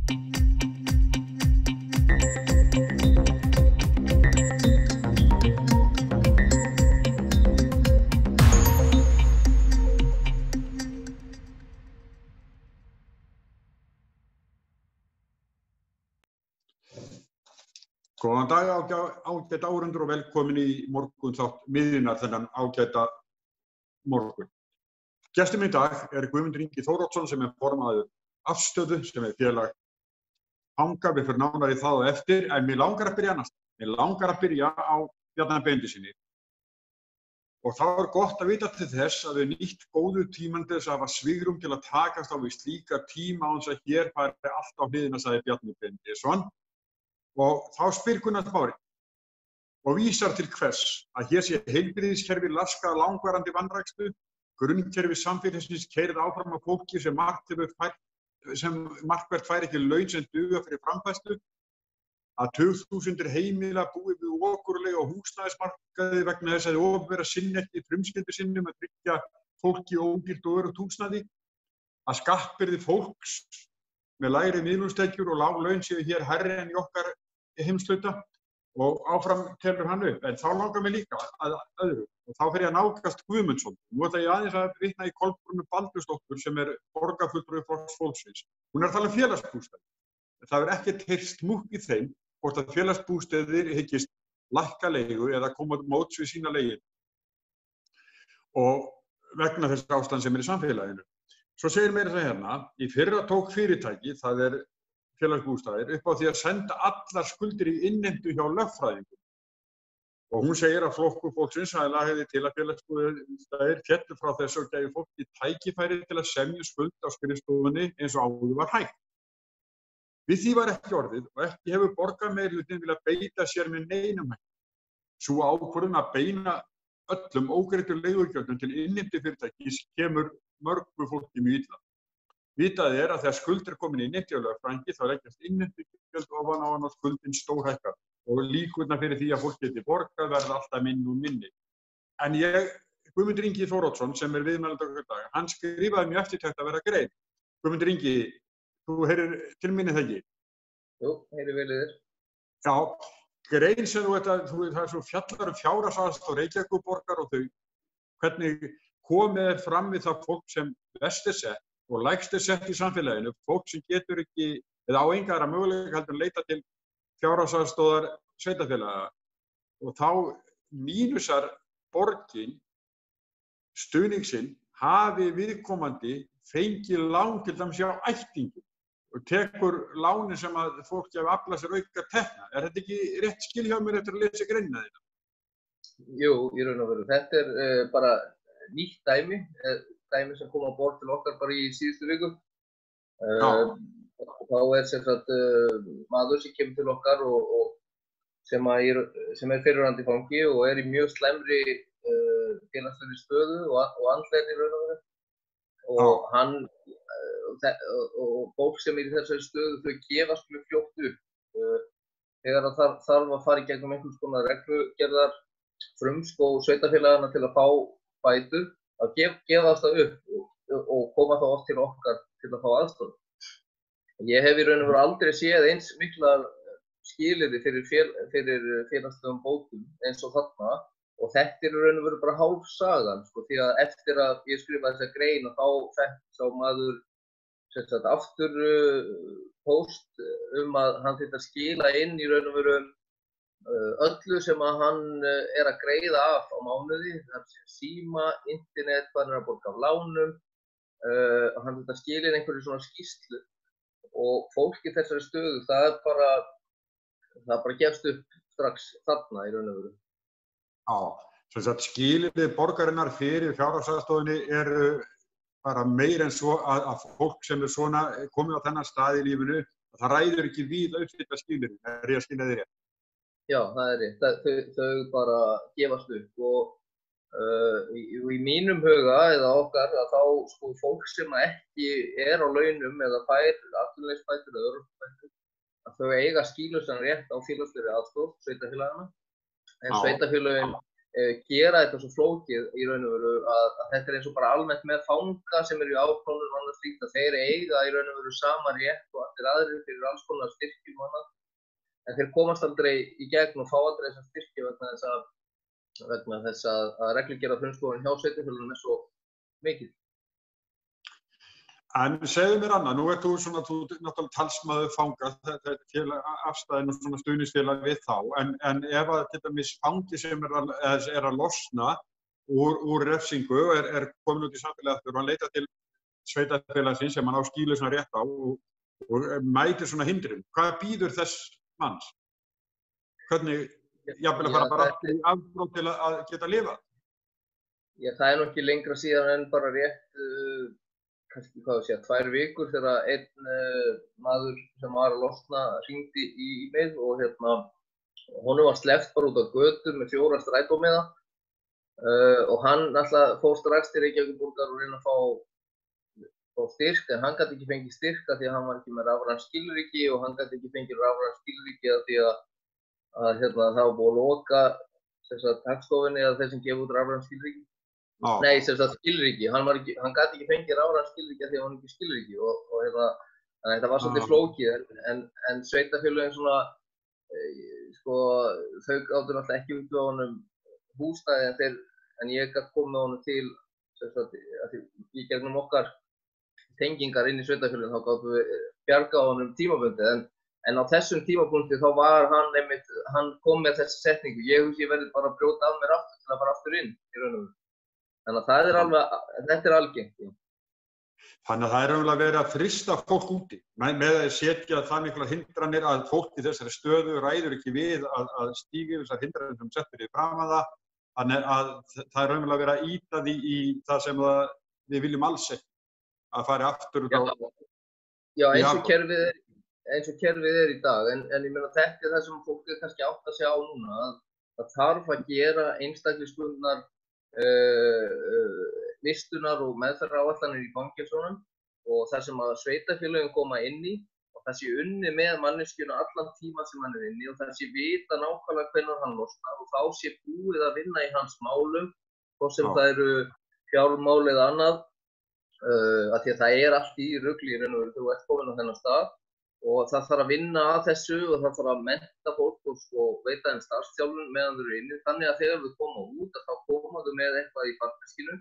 Góðan dag ágæta áhorfendur og velkomin í morgunþátt miðjunnar þennan ágæta morgun. Gestur minn í dag Guðmundur Ingi Þóroddsson sem formaður Afstöðu sem félag fanga. Við förum nánar í það á eftir en mig langar að byrja annars. Mig langar að byrja á Bjarna Benediktssyni. Og þá gott að vita til þess að við nýtt góðu tímann til þess að hafa svigrúm til að takast á við slíka tíma án þess að hér fari allt á hliðina, sagði Bjarni Benediktsson. Og þá spyr Gunnar Smári og vísar til hvers að hér sé heilbrigðiskerfi laskað langvarandi vanrækslu, grunnkerfi samfélagsins keyrð áfram af fólki sem markvert fær ekki laun sem duga fyrir framfærslu, að tugþúsundir heimila búi við okurlega og húsnæðismarkaði vegna þess að opinbera sinni ekki frumskyldu sinni að tryggja fólki ódýrt og öruggt húsnæði, að skattbyrði fólks með lægri miðlungstekjur og lág laun séu hér hærri en í okkar heimshluta og áfram telur hann upp. En þá langar mig líka að öðru og þá fer ég að nálgast Guðmundsson. Nú ætla ég aðeins að vitna í Kolbrúnu Baldursdóttur sem borgarfulltrúi Flokks fólksins. Hún að tala um félagsbústaði. Það ekkert heyrst múkk í þeim hvort að félagsbústaðir hyggist lækka leigu eða koma móts við sína leigjendur. Og vegna þess ástand sem í samfélaginu. Svo segir meira það hérna, í fyrra tók fyrirtæki, það félagsbústaðir, upp á því að senda allar skuldir í innheimtu hjá lögfræðingum. Og hún segir að Flokkur fólksins hafi lagði til að félagsbústaðir féllu frá þessu og gæfi fólki tækifæri til að semja skuld á skrifstofunni eins og áður var hægt. Við því var ekki orðið og ekki hefur borgarmeirihlutinn viljað beita sér með neinum hætti. Sú ákvörðun að beina öllum ógreiddu leigugjöldum til innheimtu fyrirtækis kemur mörgu fólki mjög illa. Vitað að þegar skuldir komin í innheimtu hjá lögfræðingi þá leggjast innheimtugjöld ofan á hann og skuldin stórhækkar og líkurnar fyrir því að fólk geti borgað verða alltaf minni og minni. En Guðmundur Ingi Þóroddsson sem viðmælandi okkar í dag, hann skrifaði mjög eftirtekt að vera grein. Guðmundur Ingi, þú heyrir til minni það ekki? Jú, heyri vel í þér. Já, grein sem það svo fjallar fjárhagsaðstoð Reykjavíkurborgar og þau hvernig komið fram við það fólk sem verst sett og lægst sett í samfélaginu, fólk sem getur ekki eða á enga aðra möguleika heldur leita til fjárhagsaðstoðar sveitarfélaga og þá mínusar borgin stuðning sinn hafi viðkomandi fengið lán til dæmis hjá ættingjum og tekur lánin sem að fólk hafi aflað sér auka tekna. Þetta ekki rétt skil hjá mér eftir að lesa greinina þína? Jú, í raun og veru. Þetta bara nýtt dæmi sem kom á borð til okkar bara í síðustu viku. Þá sem sagt maður sem kemur til okkar og sem fyrrverandi fangi og í mjög slæmri félagslegri stöðu og andlegri í raun og veru. Og hann og fólk sem í þessari stöðu þau gefast mjög fljótt upp. Þegar það þarf að fara í gegnum einhvers konar reglugerðar frumskóg sveitarfélagana til að fá bætur, að gefast það upp og koma þá oft til okkar til að fá aðstoð. Ég hef í raun og veru aldrei séð eins miklar skilyrði fyrir félagslegum bótum eins og þarna og þetta í raun og veru bara hálf sagan, því að eftir að ég skrifaði þessa grein og þá fekk sá maður aftur póst að hann þyrfti að skila inn í raun og veru öllu sem að hann að greiða af á mánuði, síma, internet, hvað hann að borga af lánum, hann þurfti að skila inn einhverju svona skýrslu og fólk í þessari stöðu, það bara gefst upp strax þarna í raun og veru. Já, sem sagt skilyrði borgarinnar fyrir fjárhagsaðstoðinni eru bara meira en svo að fólk sem svona komið á þennan stað í lífinu, það ræður ekki við uppfyllta skilyrði, ég að skilja þig rétt. Já, það rétt. Þau bara gefast upp og í mínum huga eða okkar að þá fólk sem ekki á launum eða fær atvinnuleysisbætur eða örorkubætur að þau eiga skýlausan rétt á félagslegri aðstoð sveitarfélagana en sveitarfélögin gera þetta svo flókið í raun og veru að þetta eins og bara almennt með fanga sem í afplánun og annað slíkt að þeir eiga í raun og veru sama rétt og allir aðrir fyrir alls konar styrkjum og annað. En þeir komast aldrei í gegn og fá aldrei þessa styrkju vegna þess að reglugerð af frumskólanum hjá sveitarfélögunum svo mikið. En segðu mér annað, nú ert þú náttúrulega talsmaður fanga, þetta er afstæðin og svona stuðningsfélag við þá, en ef að til dæmis fangi sem er að losna úr refsingu er komin út í samfélagið aftur og hann leitar til sveitarfélagsins sem hann á skýlu svona rétt á og mætir svona hindrun. Hvað býður þess manns? Hvernig, jafnvel að fara bara aftur í afbrót til að geta lifað? Já, það nú ekki lengra síðan en bara rétt kannski, 2 vikur þegar einn maður sem var að losna hringdi í mig og honum var sleppt bara út á götu með 4 strætómiða og hann alltaf fór strax til Reykjavíkurborgar og reyna að fá styrk, en hann gat ekki fengið styrk af því að hann var ekki með rafrænt skilríki og hann gat ekki fengið rafrænt skilríki af því að það var búið að loka hagstofunni eða þeir sem gefa út rafrænt skilríki. Nei, skilríki. Hann gat ekki fengið rafrænt skilríki af því að hann ekki skilríki og þetta var svolítið flókið en sveitarfélögin svona þau gátu náttúrulega ekki út á honum húsnæði en ég gat komið honum til í gegnum okkar tengingar inn í sveitarfélögin þá gátum við bjargað honum tímabundið en á þessum tímapunkti þá var hann kom með þessi setningu ég verði bara að brjóta af mér aftur til að fara aftur inn í raun og veru. Þannig að þetta er algengt. Þannig að það raunverulega verið að frysta fólk úti með að setja það miklar hindranir að fólk í þessari stöðu ræður ekki við að stíga yfir þessar hindranir sem settur í fram að það. Þannig að það raunverulega verið að ýta því í það sem við viljum alls ekki að fara aftur út á. Já, eins og kerfið í dag, en ég meina þetta er það sem fólk kannski átt að segja á núna að það þarf að gera einstaklingsbundnar vistunar og meðferðaráætlanir í fangelsunum og þar sem að sveitarfélögin koma inn í og það sé unnið með manneskjuna allan tíma sem hann er inni og það sé vita nákvæmlega hvenær hann losnar og þá sé búið að vinna í hans málum hvort sem það eru fjármál eða annað af því að það er allt í rugli í raun og veru þegar þú ert komin á þennan stað og það þarf að vinna að þessu og það þarf að mennta fólk og veita þeim starfsþjálfun meðan þau eru inni þannig að þegar þau koma út þá koma þau með eitthvað í farteskinu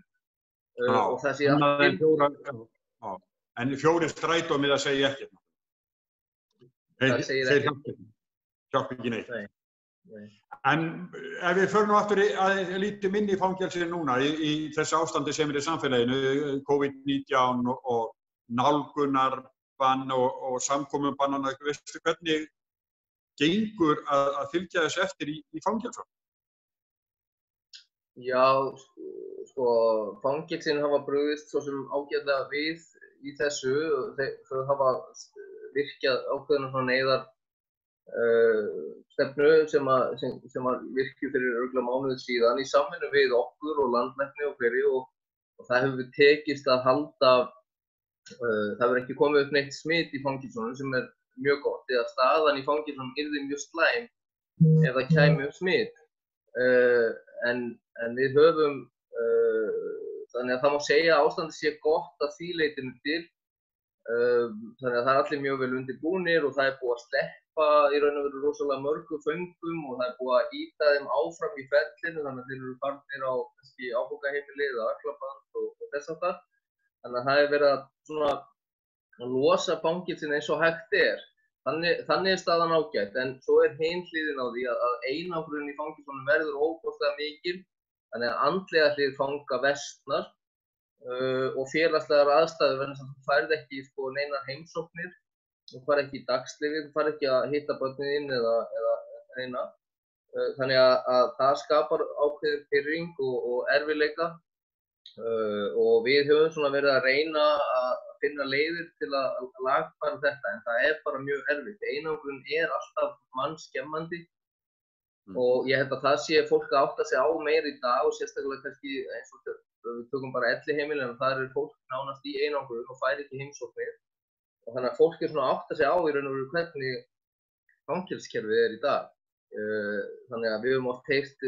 og það sé allt En 4 strætómiða segja ekki. Þeir hjálpa ekki neitt. Nei. En ef við förum nú aftur að lítum inn í fangelsinu núna í þessu ástandi sem er í samfélaginu, COVID-19 og nálgunarbann og samkomubannana, veistu hvernig gengur að fylgja þessu eftir í fangelsunum? Já, fangelsin hafa brugðist svo sem ágætlega við í þessu. Þau hafa virkjað ákveðna svona neyðar stefnu sem að virkju fyrir örugglega mánuði síðan í samvinnu við okkur og landlækni og fleiri og það hefur tekist að halda, það hefur ekki komið upp neitt smit í fangelsunum sem er mjög gott, eða staðan í fangelsunum yrði mjög slæm ef það kæmi upp smit. En við höfum, þannig að það má segja að ástandið sé gott að því leytinu til, þannig að það er allir mjög vel undirbúnir og það er búið að sleppa í raun og veru rosalega mörgum föngum og það er búið að ýta þeim áfram í ferlinu þannig að þeir eru farnir á áfangaheimili eða ökklaband og þess aftar. Þannig að það er verið að svona losa fangelsin eins og hægt er. Þannig er staðan ágætt, en svo er hin hliðin á því að einangrun í fangelsunum verður óbóðslega mikil, þannig að andlega hlið fanga versnar og félagslegar aðstæður verður sem þú færð ekki neinar heimsóknir, þú færð ekki í dagslífi, þú færð ekki að hitta börnin þín eða reyna. Þannig að það skapar ákveðið pirring og erfiðleika og við höfum svona verið að reyna að finna leiðir til að lagfæra þetta, en það er bara mjög erfitt. Einangrun er alltaf mannskemmandi og ég held að það sé fólk að átta sig á meir í dag og sérstaklega kannski eins og við tökum bara elliheimilin og þar fólk nánast í einangrun og fær ekki heimsóknir og þannig að fólk er svona að átta sig á í raun og veru hvernig fangelskerfið er í dag. Þannig að við höfum oft heyrt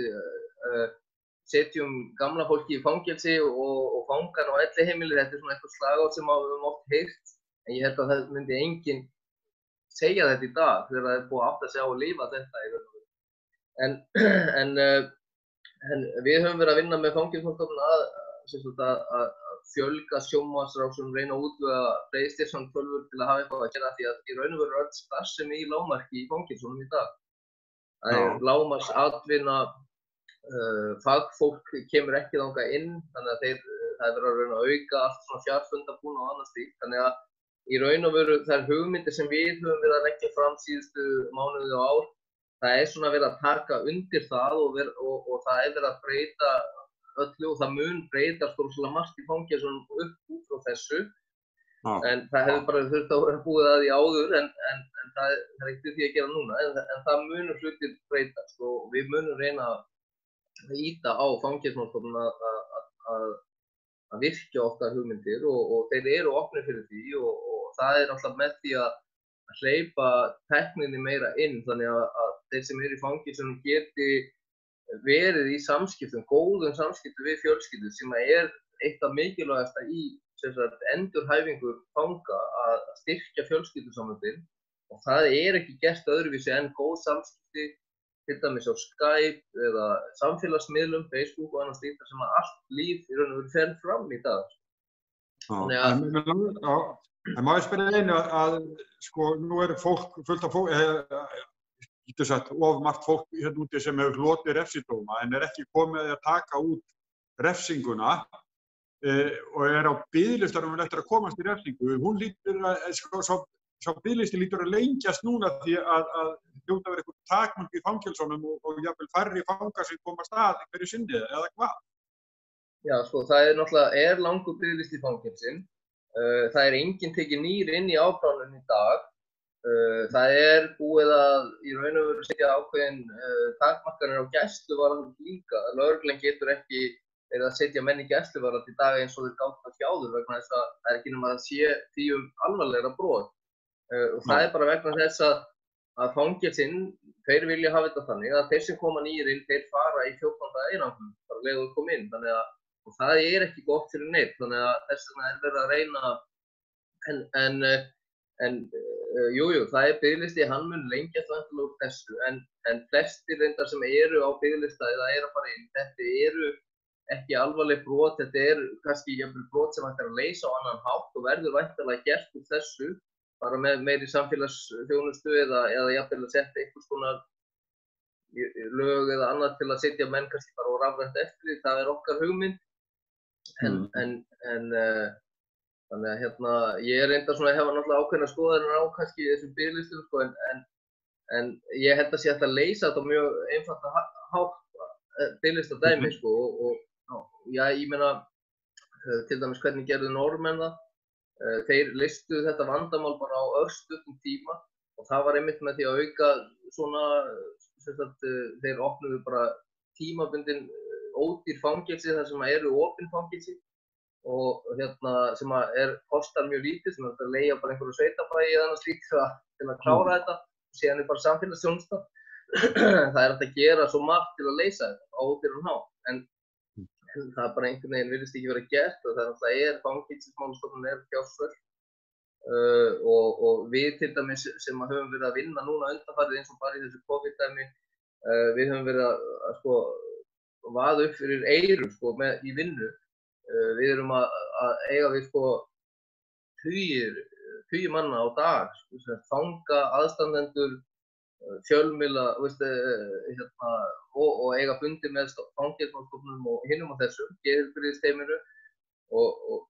setjum gamla fólki í fangelsi og fangan á elliheimili, þetta er svona eitthvað slagorð sem við höfum oft heyrt, en ég held að það myndi enginn segja þetta í dag þegar það búið að átta sig á að lifa þetta í raun og veru. En við höfum verið að vinna með Fangelsismálastofnun að fjölga sjónvarpsrásum, reyna að útvega PlayStation 12 til að hafa eitthvað að gera því að í raun og veru öll starfsemi í lágmarki í fangelsunum í dag. Það lágmarksatvinna, fagfólk kemur ekki þangað inn, þannig að það verið að reyna að auka allt svona fjarfundabúna og annað slíkt. Þannig að í raun og veru þær hugmyndir sem við höfum verið að leggja fram síðustu mánuði og ár, það svona verið að taka undir það og það verið að breyta öllu og það mun breyta stórslega margt í fangelsunum upp út frá þessu. En það hefur bara þurft að vera búið að því áður en það ekki því að gera núna. En það munur hlutir breytast og við munum reyna að ýta á Fangelsismálastofnun að virkja okkar hugmyndir og þeir eru opnir fyrir því og það alltaf með því að hleypa tækninni meira inn þannig að þeir sem eru í fangelsunum geti verið í samskiptum, góðum samskiptum við fjölskyldur sem eitt af mikilvægasta í endurhæfingu fanga að styrkja fjölskyldusamböndin og það ekki gert öðruvísi en góð samskipti til dæmis á Skype eða samfélagsmiðlum, Facebook og annars slíkt sem að allt líf í raun og veru fer fram í dag. En maður spyrir einu að sko nú fólk fullt af fólk getur sagt of margt fólk hérna úti sem hefur hlotið refsidóma en ekki komið að taka út refsinguna og á biðlistanum eftir að komast í refsingu. Hún lítur að sá biðlisti lítur að lengjast núna því að hljóta verið eitthvað takmörk í fangelsunum og jafnvel færri fangar sem komast að hverju sinni eða hvað? Já, sko það náttúrulega langur biðlisti í fangelsin. Það enginn tekið nýr inn í afplánun í dag. Það búið að í raun og veru setja ákveðin takmarkanir á gæsluvarðhald líka. Lögreglan getur ekki verið að setja menn í gæsluvarðhald í dag eins og þeir gátu að fjáður vegna þess að það ekki nema að sé því alvarlegra brot. Og það bara vegna þess að fangelsin, þeir vilja hafa þetta þannig að þeir sem koma nýir inn, þeir fara í 14 daga einangrun, bara leið og koma inn. Þannig að og það ekki gott fyrir neitt, þannig að þess vegna verið að reyna jú, það biðlisti, hann mun lengjast væntanlega úr þessu, en flestir reyndar sem á biðlista eða að fara inn, þetta ekki alvarleg brot, þetta kannski jafnvel brot sem hægt að leysa á annan hátt og verður væntanlega gert úr þessu, bara með meiri samfélagsþjónustu eða jafnvel að setja einhvers konar lög eða annað til að setja menn kannski bara á rafrænt eftir því, það okkar hugmynd. Þannig að hérna, ég reyndar svona að hefa náttúrulega ákveðna skoðanir á kannski þessum biðlistum sko, en ég held að sé hægt að leysa þetta mjög einfalt hátt biðlistadæmi sko og já, ég meina til dæmis hvernig gerðu Norðmenn það, þeir listuðu þetta vandamál bara á örstuttum tíma og það var einmitt með því að auka svona, þeir opnuðu bara tímabundin ódýr fangelsi þar sem opin fangelsi og hérna sem kostar mjög lítið sem að leigja bara einhverju sveitabæi eða annað slíkt til að klára þetta og síðan bara samfélagsþjónusta. Það hægt að gera svo margt til að leysa þetta á ódýran hátt en það bara einhvern veginn virðist ekki vera gert og það Fangelsismálastofnun fjársvelt og við til dæmis sem höfum verið að vinna núna undanfarið eins og bara í þessu COVID-dæmi við höfum verið að sko vaða upp fyrir eyru sko í vinnu. Við erum að eiga við sko tugir manna á dag, sko, fanga, aðstandendur, fjölmiðla, og eiga fundi með Fangelsismálastofnunum og hinum á þessu, geðheilbrigðisteyminu og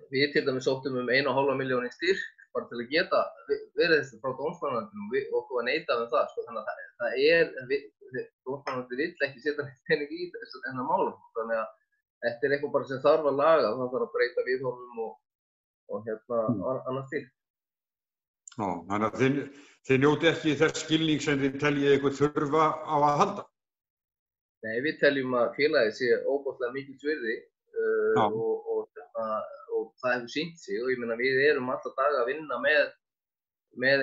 við til dæmis sóttum 1,5 milljón í styrk bara til að geta verið þessu frá dómsmálaráðuneytinu og okkur var neitað það, sko, þannig að það dómsmálaráðuneytið vill ekki setja neitt pening í þennan málum, þannig að þetta eitthvað bara sem þarf að laga, það þarf að breyta viðhorfum og annað til. Já, þannig að þið njóti ekki þess skilning sem þið teljið ykkur þurfa á að halda? Nei, við teljum að félagið sé óbóðslega mikils virði og það hefur sýnt sig og ég meina við erum alla daga að vinna með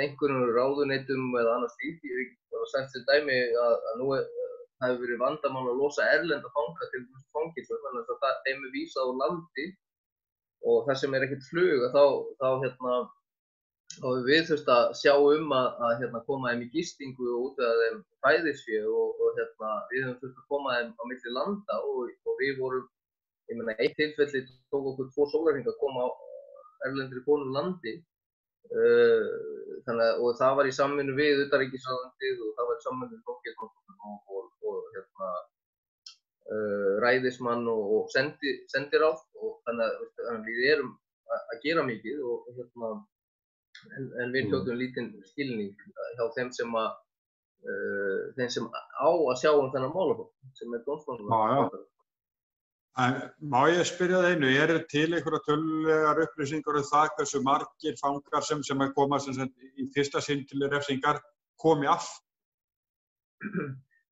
einhverjum ráðuneytum eða annað slíkt. Ég hef bara sagt til dæmi að nú það hefur verið vandamál að losa erlenda fanga til fangelsi þannig að þeim vísað úr landi og þar sem ekkert flug þá og við þurftum að sjá að koma þeim í gistingu og útvega þeim fæðisfé og við höfum þurft að koma þeim á milli landa og við vorum, ég meina, eitt tilfelli tók okkur 2 sólarhringa að koma á erlendri konu landi og það var í samvinnu við utanríkisráðuneytið og það var í samvinnu við Fangelsismálastofnun og ræðismann og sendiráð og þannig að við erum að gera mikið en við hljótum lítinn skilning hjá þeim sem á að sjá þennan málaflokk sem dómsmálaráðherra. Má ég spyrja það einu, eru til einhverja tölulegar upplýsingar það hversu margir fangar sem koma í fyrsta sinn til refsingar komi af?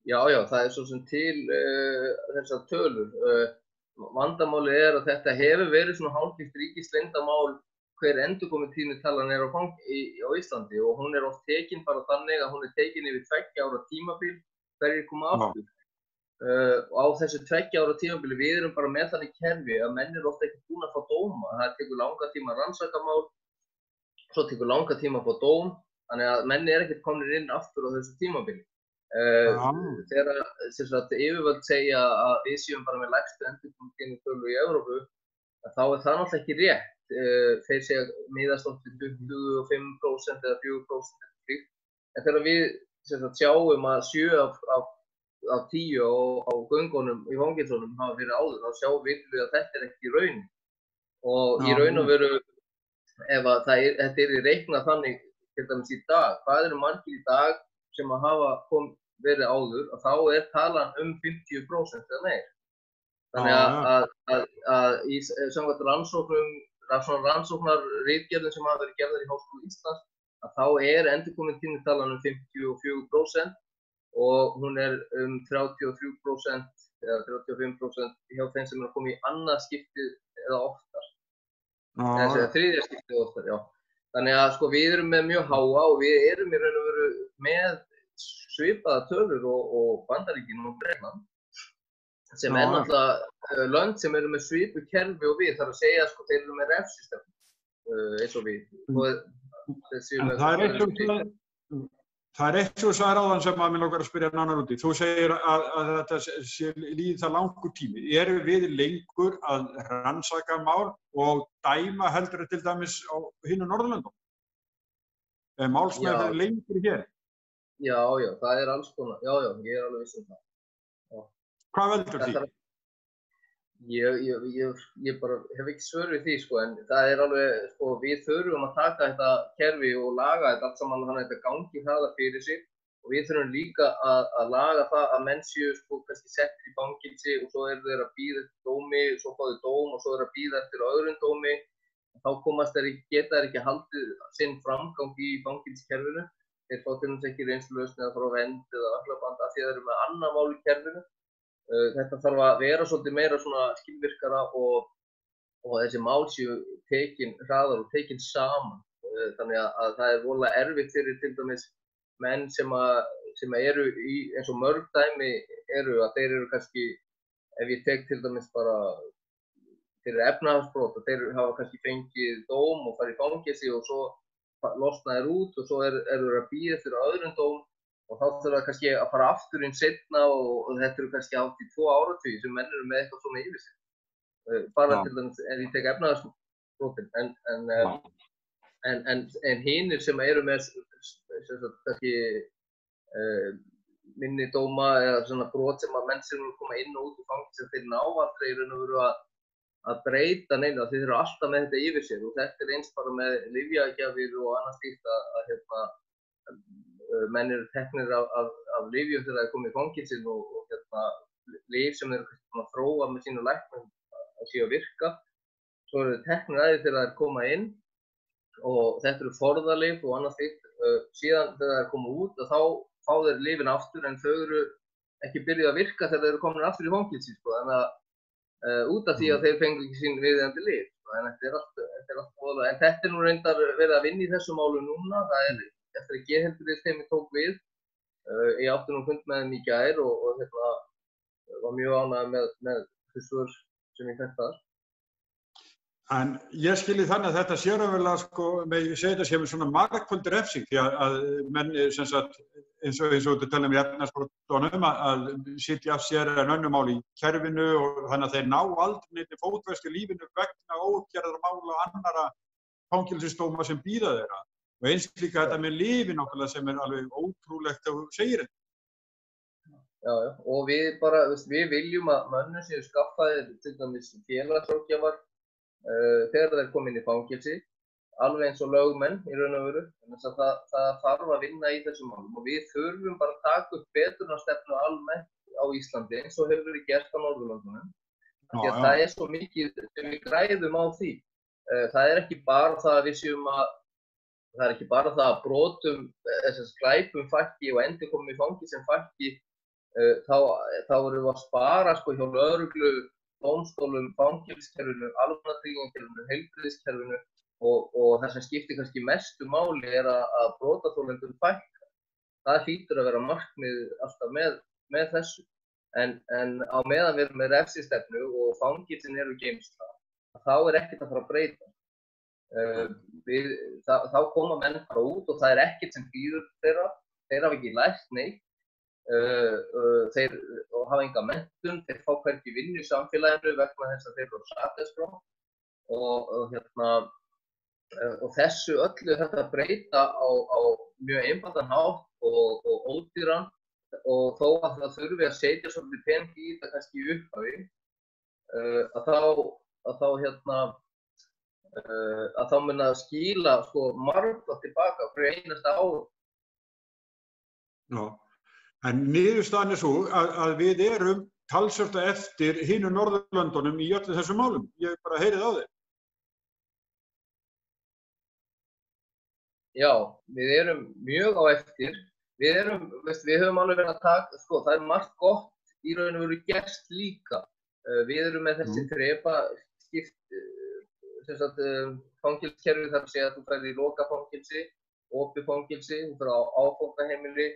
Já, það er svo sem til þessar tölur. Vandamálið að þetta hefur verið svona hálfgert ríkisleyndarmál hver endurkomutíðnitalan á Íslandi og hún oft tekin bara þannig að hún tekin yfir 2 ára tímabil hverjir koma aftur. Og á þessu 2 ára tímabili við erum bara með þannig kerfi að menn oft ekki búin að fá dóma. Það tekur langa tíma að rannsaka mál, svo tekur langa tíma að fá dóm, þannig að menn ekkert komnir inn aftur á þessu tímabili. Þegar yfirvöld segja að við séum bara með lægstu endurkomutíðnitölu í Evrópu, þá það náttúrulega ekki rétt. Þeir segja miðast oft við 25% eða 4% slíkt. En þegar við sjáum að 7 af 10 á göngunum í fangelsunum hafa verið áður, þá sjáum við að þetta ekki raun. Og í raun og veru, ef þetta reiknað þannig til dæmis í dag, hvað eru margir í dag sem hafa verið áður, og þá talan 50% eða meir. Þannig að í samkvæmt rannsóknarritgerðum sem hafa verið gerðar í Háskóla Íslands, að þá endurkomutíðnitalan 54% og hún 33% eða 35% hjá þeim sem að koma í annað skiptið eða oftar. Eða þriðja skiptið oftar, já. Þannig að við erum með mjög háa og við erum í raun og veru með svipaða tölur og Bandaríkin og Bretland sem náttúrulega lönd sem eru með svipuð kerfi og við, þarf að segja þeir eru með refsistefnu eins og við. Það eitt svo sagði áðan sem að mér langar að spyrja nánar út í. Þú segir að þetta líði það langur tími. Erum við lengur að rannsaka mál og dæma heldur til dæmis á hinum Norðurlöndum? Málsmeðferð lengur hér? Já, það alls konar. Já, ég alveg viss það. Já. Hvað veldur því? Ég bara hef ekki svör við því, en það alveg, við þurfum að taka þetta kerfi og laga þetta allt saman þannig að þetta gangi hraðar fyrir sig og við þurfum líka að laga það að menn séu kannski settir í fangelsi og svo þeir að bíða eftir dómi, svo fá þeir dóm og svo þeir að bíða eftir öðrum dómi. Þá geta þeir ekki haldið sinn framgang í fangelskerfinu. Þeir fá til dæmis ekki reynslulausn eða fara á vernd eða öglaband af því að þeir eru með annað mál í kerfinu. Þetta þarf að vera svolítið meira svona skilvirkara og þessi mál séu tekin hraðar og tekin saman. Þannig að það voðalega erfitt fyrir til dæmis menn sem eru í, eins og mörg dæmi að þeir eru kannski, ef ég tek til dæmis bara fyrir efnahagsbrot, að þeir hafa kannski fengið dóm og farið í fangelsi og svo losna þeir út og svo eru þeir að bíða eftir öðrum dóm og þá þurfa það kannski að fara aftur inn seinna og þetta eru kannski hátt í 2 áratugi sem menn eru með eitthvað svona yfir sig. Bara til dæmis ef ég tek efnahagsbrotin, en hinir sem eru með kannski minni dóma eða svona brot sem að menn sem eru að koma inn og út úr fangelsi, þeir ná aldrei í raun og veru að breyta neina, þeir eru alltaf með þetta yfir sér og þetta eins bara með lyfjagjafir og annað slíkt að menn eru teknir af lyfjum þegar þeir koma í fangelsin og lyf sem þeir eru að þróa með sínu læknum að séu að virka. Svo eru þeir teknir að því þegar þeir koma inn og þetta eru forðalyf og annað slíkt. Síðan þegar þeir koma út þá fá þeir lyfin aftur en þau eru ekki byrjuð að virka þegar þeir eru komin aftur í fangelsi. Þannig að út af því að þeir fengu ekki sín viðeigandi lyf. En þetta nú reyndar verið að vinna í þessu málu núna. Það eftir að geðheilbrigðisteymi tók við. Ég átti nú fund með þeim í gær og var mjög ánægður með þau svör sem ég fékk þar. En ég skilji þannig að þetta sé raunverulega, sko, með ég segi þetta sé með svona margföld refsing, því að menn, sem sagt, eins og þú talum í efnahagsbrotunum, að sitja af sér en önnur mál í kerfinu og þannig að þeir ná aldrei neitt fótfestu í lífinu vegna óuppgerðra mála og annarra fangelsisdóma sem bíða þeirra. Og eins líka þetta með lyfin náttúrulega sem alveg ótrúlegt að þú segir þetta. Já, og við viljum að mönnum séu skaffaðir til dæmis félagsráðgjafar þegar þeir koma inn í fangelsi, alveg eins og lögmenn í raun og veru, þannig að það þarf að vinna í þessum málum og við þurfum bara að taka upp betrunarstefnu almennt á Íslandi eins og hefur verið gert á Norðurlöndunum. Því að það svo mikið sem við græðum á því. Það ekki bara það að við séum það ekki bara það að brotum, glæpum fækki og endurkomum í fangelsi sem fækki, þá erum við að spara sko hjá lögreglu, dómstólum, fangelsiskerfinu, almannatryggingakerfinu, heilbrigðiskerfinu og það sem skiptir kannski mestu máli að brotaþolendum fækka. Það hlýtur að vera markmið alltaf með þessu. En á meðan við erum með refsistefnu og fangelsin eru geymsla, þá ekkert að fara að breyta. Þá koma menn bara út og það ekkert sem býður þeirra. Þeir hafa ekki lært neitt. Þeir hafa enga menntun, þeir fá hvergi vinnu í samfélaginu vegna þess að þeir eru sakaskrá og þessu öllu þetta breyta á mjög einfaldan hátt og ódýran og þó að það þurfi að setja svolítið pening í þetta kannski í upphafi að þá mun að skila sko margfalt tilbaka fyrir einasta ár. Já. En niðurstaðan svo að við erum talsvert eftir hinum Norðurlöndunum í öllum þessum málum. Ég bara heyrið á þeim. Já, við erum mjög á eftir. Við höfum alveg verið að taka, sko, það margt gott í raun og veru gerst líka. Við erum með þessi þrepaskipt, fangelsiskerfi þar að segja að þú ferð í lokafangelsi, opið fangelsi, þú ferð á áfangaheimili,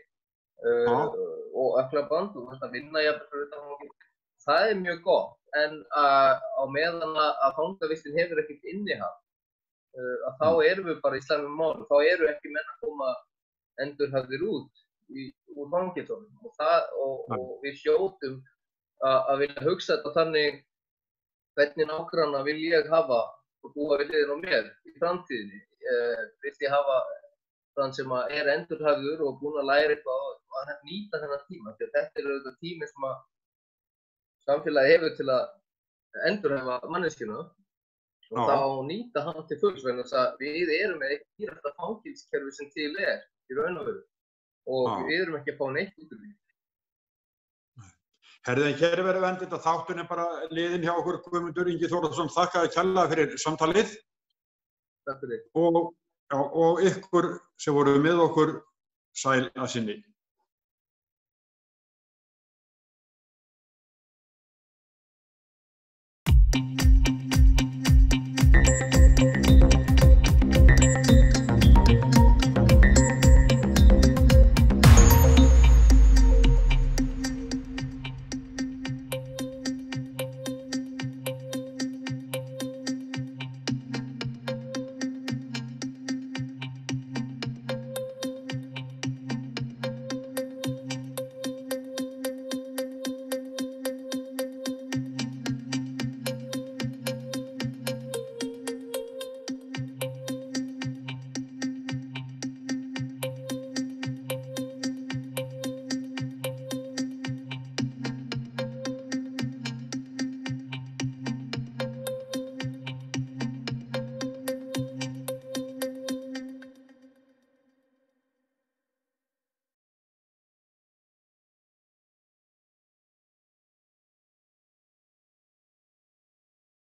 og ökklaband og þetta vinna jafnvel fyrir utan fangelsi. Það mjög gott, en á meðan að fangavistin hefur ekkert innihald, að þá erum við bara í slæmum málum, þá eru ekki menn að koma endurhæfðir út úr fangelsunum og við hljótum að vilja hugsa þetta þannig hvernig nágranna vil ég hafa og búa við hliðina á mér í framtíðinni. Vill ég hafa þann sem endurhæfður og búinn að læra eitthvað að nýta þennan tíma. Því að þetta auðvitað tími sem að samfélagi hefur til að endurhæfa manneskjuna og þá nýta hann til fulls vegna þess að við erum með eitt dýrasta fangelsiskerfi sem til í raun og veru og við erum ekki að fá neitt út úr því. Herðu, en hér verður vendið að þátturinn bara liðinn hjá okkur Guðmundur Ingi Þórðarson. Þakka kærlega fyrir samtalið. Takk fyrir. Og ykkur sem voru með okkur sæl að sinni.